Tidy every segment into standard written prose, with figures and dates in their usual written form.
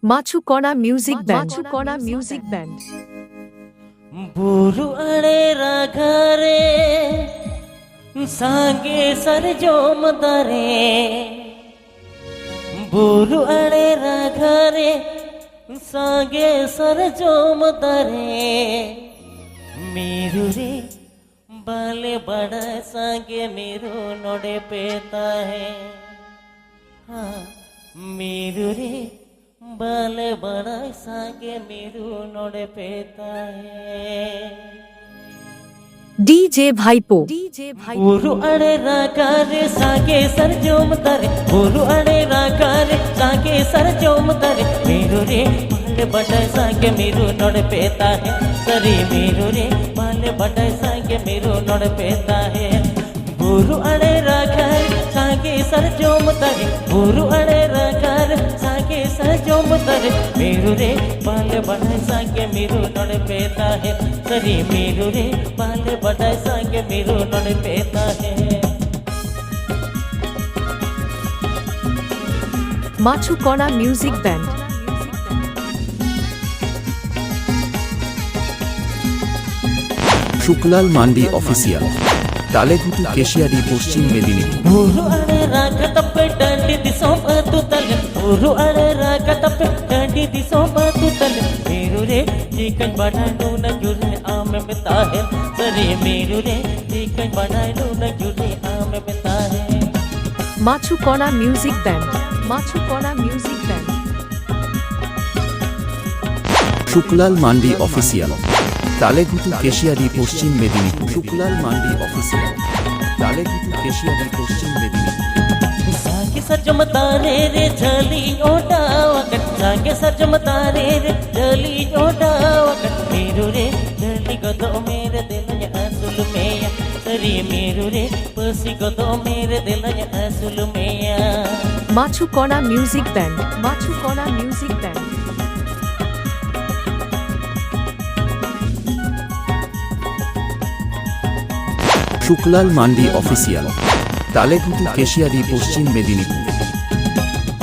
Machukona Music Band. Machukona Music Band. बुरु अड़े राघरे सांगे सरजो मदरे बुरु अड़े राघरे सांगे सरजो मदरे मीरु रे बाले बड़ा सांगे मीरु नोड़े पेता है हाँ मीरु रे बाले बड़ा सांगे मीरु नोड़े पेता है DJ Bhaipo. DJ Bhaipo. बुरु अड़े राकारे सांगे सरजोम तरे बुरु अड़े राकारे सांगे सरजोम तरे मीरु रे बाले बड़ा सांगे मीरु नोड़े पेता है सरी मीरु रे बाले बड़ा सांगे मीरु नोड़े पेता है बुरु अड़े राकारे सांगे सरजोम तरे बुरु अड़े राकारे सांगे सरजोम तरे मीरु रे बाले बड़ा सांगे मीरु नोड़े पेता है सरी मीरु रे बाले बड़ा सांगे मीरु नोड़े पेता है Machukona Music Band. Suklal Mandi official Talegutu Keshiary Paschim Medinipur बुरु अड़े राका तप्पे डांडी दिसों तू तले बुरु अड़े राका तप्पे डांडी दिसों तू तले मीरु रे चिकन बनाए नून जुरे आम में ताहे सरी मीरु रे चिकन बनाए नून जुरे आम में ताहे Machukona Music Band. Machukona Music Band. Suklal Mandi official Talegutu Keshiary Paschim Medinipur Suklal Mandi official Talegutu Keshiary Paschim Medinipur सांगे सरजमतारे रे झली ओटा वकट सांगे सरजमतारे रे झली ओटा वकट मीरु रे झली गदो मेरे दिल या असुल मेया सरी मीरु रे पसी गदो मेरे दिल या असुल मेया Machukona Music Band. Machukona Music Band. Suklal Mandi official Talegutu Keshiary Paschim Medinipur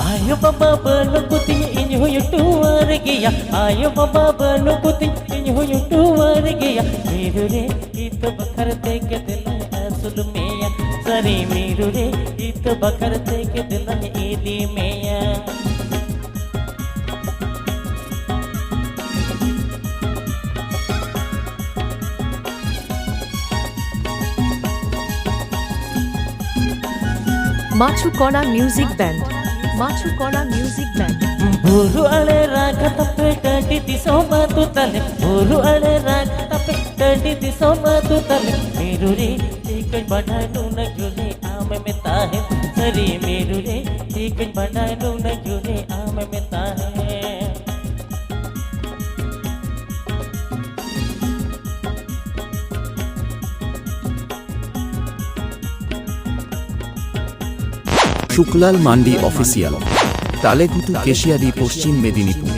आयो बाबा बनो कुतिन इन हो युटुवार गया आयो बाबा बनो कुतिन इन हो युटुवार गया मीरु रे इत बखरते के दिल असुल मेया सरी मीरु रे इत बखरते के दिल ईदी मेया Machukona Music Band. Machukona Music Band. बुरु अड़े राका तप्पे डांडी दिसों तू तले बुरु अड़े राका तप्पे डांडी दिसों तू तले मीरु रे चिकन बनाए नून जुरे आम में ताहे सरी मीरु रे चिकन बनाए नून जुरे आम में ताहे শুক্লাল মান্ডি অফিসিয়াল তালেগুটু কেশিয়ারি পশ্চিম মেদিনীপুর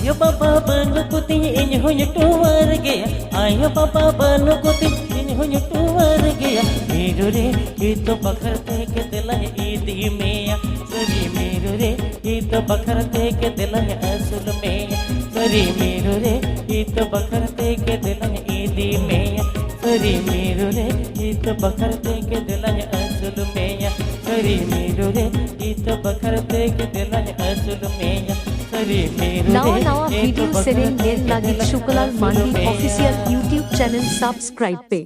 आयो बाबा बनो कुतिन इन हो युटुवार गया आयो बाबा बनो कुतिन इन हो युटुवार गया मीरु रे इत बखरते के दिल ईदी मेया सरी मीरु रे इत बखरते के दिल असुल मेया सरी मीरु रे इत बखरते के दिल ईदी मेया सरी मीरु रे इत बखरते के दिल असुल मेया सरी मीरु रे इत बखरते के दिल असुल मेया सरी मीरु Now रे video sering ner lagi Shuklal Mandi official YouTube channel subscribe pe.